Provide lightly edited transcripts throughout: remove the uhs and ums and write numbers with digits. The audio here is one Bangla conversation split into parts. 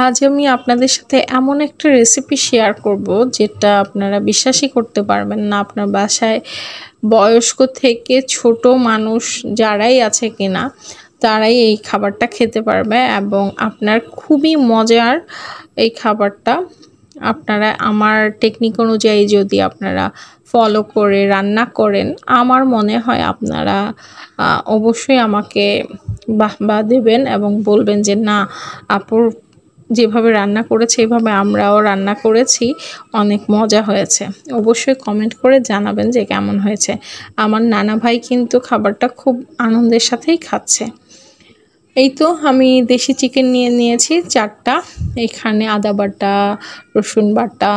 আজ আমি আপনাদের সাথে এমন একটা রেসিপি শেয়ার করব যেটা আপনারা বিশ্বাসই করতে পারবেন না। আপনার বাসায় বয়স্ক থেকে ছোট মানুষ যারাই আছে কিনা তারাই এই খাবারটা খেতে পারবে এবং আপনার খুবই মজার এই খাবারটা। আপনারা আমার টেকনিক অনুযায়ী যদি আপনারা ফলো করে রান্না করেন, আমার মনে হয় আপনারা অবশ্যই আমাকে বাহবা দেবেন এবং বলবেন যে না, আপুর যেভাবে রান্না করেছে এভাবে আমরাও রান্না করেছি, অনেক মজা হয়েছে। অবশ্যই কমেন্ট করে জানাবেন যে কেমন হয়েছে। আমার নানা ভাই কিন্তু খাবারটা খুব আনন্দের সাথেই খাচ্ছে। এই তো আমি দেশি চিকেন নিয়ে নিয়েছি 4টা। এখানে আদা বাটা, রসুন বাটা,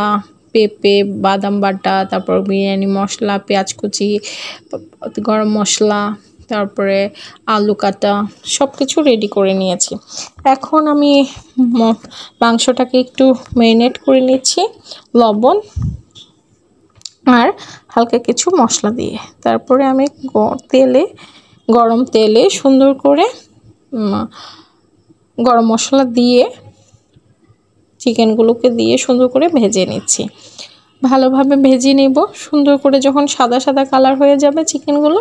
পেঁপে, বাদাম বাটা, তারপর বিরিয়ানি মশলা, পেঁয়াজ কুচি, গরম মশলা, তারপরে আলু কাটা সব কিছু রেডি করে নিয়েছি। এখন আমি মাংসটাকে একটু ম্যারিনেট করে নিচ্ছি লবণ আর হালকা কিছু মশলা দিয়ে। তারপরে আমি গরম তেলে সুন্দর করে গরম মশলা দিয়ে চিকেনগুলোকে দিয়ে সুন্দর করে ভেজে নিচ্ছি। ভালোভাবে ভেজে নেব সুন্দর করে। যখন সাদা সাদা কালার হয়ে যাবে চিকেনগুলো,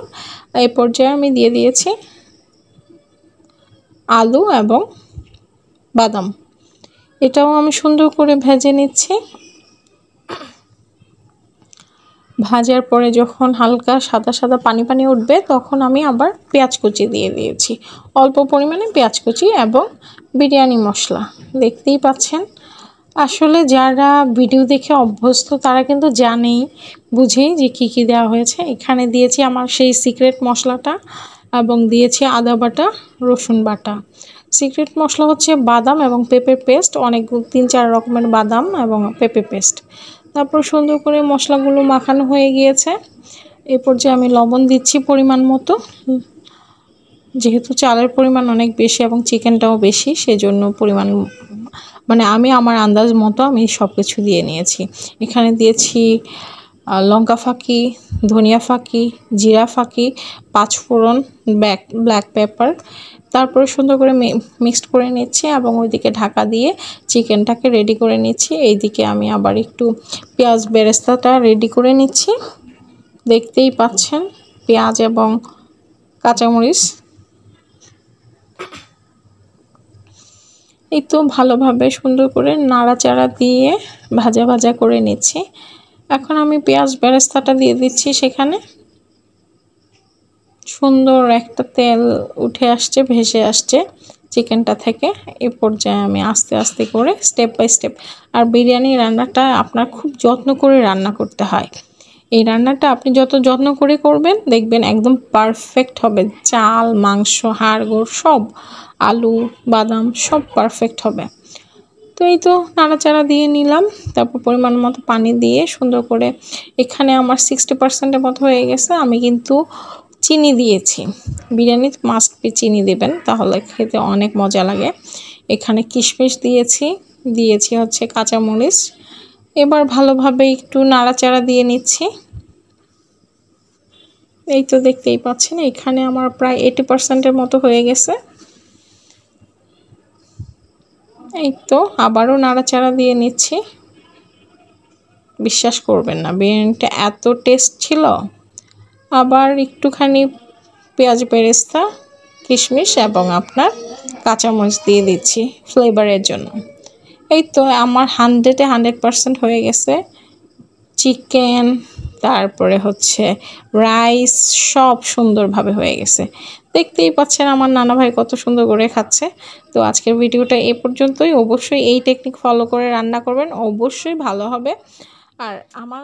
এই পর্যায়ে আমি দিয়ে দিয়েছি আলু এবং বাদাম। এটাও আমি সুন্দর করে ভেজে নিচ্ছি। ভাজার পরে যখন হালকা সাদা সাদা পানি পানি উঠবে তখন আমি আবার পেঁয়াজ কুচি দিয়ে দিয়েছি, অল্প পরিমাণে পেঁয়াজ কুচি এবং বিরিয়ানি মশলা। দেখতেই পাচ্ছেন, আসলে যারা ভিডিও দেখে অভ্যস্ত তারা কিন্তু জানেই, বুঝেই যে কী কী দেওয়া হয়েছে। এখানে দিয়েছি আমার সেই সিক্রেট মশলাটা এবং দিয়েছি আদা বাটা, রসুন বাটা। সিক্রেট মশলা হচ্ছে বাদাম এবং পেঁপের পেস্ট, অনেক 3-4 রকমের বাদাম এবং পেঁপে পেস্ট। তারপর সুন্দর করে মশলাগুলো মাখানো হয়ে গিয়েছে। এই পর্যায়ে আমি লবণ দিচ্ছি পরিমাণ মতো। যেহেতু চালের পরিমাণ অনেক বেশি এবং চিকেনটাও বেশি, সেজন্য পরিমাণ মানে আমি আমার আন্দাজ মতো আমি সব কিছু দিয়ে নিয়েছি। এখানে দিয়েছি লঙ্কা ফাঁকি, ধনিয়া ফাঁকি, জিরা ফাঁকি, 5 ফোড়ন, ব্ল্যাক পেপার। তারপরে সুন্দর করে মিক্সড করে নিচ্ছি এবং ওইদিকে ঢাকা দিয়ে চিকেনটাকে রেডি করে নিচ্ছি। এইদিকে আমি আবার একটু পেঁয়াজ বেরেস্তাটা রেডি করে নিচ্ছি। দেখতেই পাচ্ছেন পেঁয়াজ এবং কাঁচামরিচ। এই তো ভালোভাবে সুন্দর করে নাড়াচাড়া দিয়ে ভাজা ভাজা করে নিচ্ছি। এখন আমি পেঁয়াজ বেরেস্তাটা দিয়ে দিচ্ছি সেখানে। সুন্দর একটা তেল উঠে আসছে, ভেসে আসছে চিকেনটা থেকে। এই পর্যায়ে আমি আস্তে আস্তে করে স্টেপ বাই স্টেপ, আর বিরিয়ানি রান্নাটা আপনার খুব যত্ন করে রান্না করতে হয়। এই রান্নাটা আপনি যত যত্ন করে করবেন দেখবেন একদম পারফেক্ট হবে। চাল, মাংস, হাড় গোড় সব, আলু, বাদাম সব পারফেক্ট হবে। তো এই তো নাড়াচাড়া দিয়ে নিলাম। তারপর পরিমাণ মতো পানি দিয়ে সুন্দর করে, এখানে আমার 60%-এর মতো হয়ে গেছে। আমি কিন্তু চিনি দিয়েছি, বিরিয়ানি মাস্ট বি চিনি দেবেন, তাহলে খেতে অনেক মজা লাগে। এখানে কিশমিশ দিয়েছি হচ্ছে কাঁচামরিচ। এবার ভালোভাবে একটু নাড়াচাড়া দিয়ে নিচ্ছি। এই তো দেখতেই পাচ্ছেন এখানে আমার প্রায় 80%-এর মতো হয়ে গেছে। এই তো আবারও নাড়াচাড়া দিয়ে নিচ্ছি। বিশ্বাস করবেন না, বিরিয়ানিটা এত টেস্ট ছিল। আবার একটুখানি পেঁয়াজ বেরেস্তা, কিশমিশ এবং আপনার কাঁচামরিচ দিয়ে দিচ্ছি ফ্লেভারের জন্য। এই তো আমার 100% হয়ে গেছে। চিকেন, তারপরে হচ্ছে রাইস, সব সুন্দরভাবে হয়ে গেছে। দেখতেই পাচ্ছেন আমার নানা ভাই কত সুন্দর করে খাচ্ছে। তো আজকের ভিডিওটা এ পর্যন্তই। অবশ্যই এই টেকনিক ফলো করে রান্না করবেন, অবশ্যই ভালো হবে। আর আমার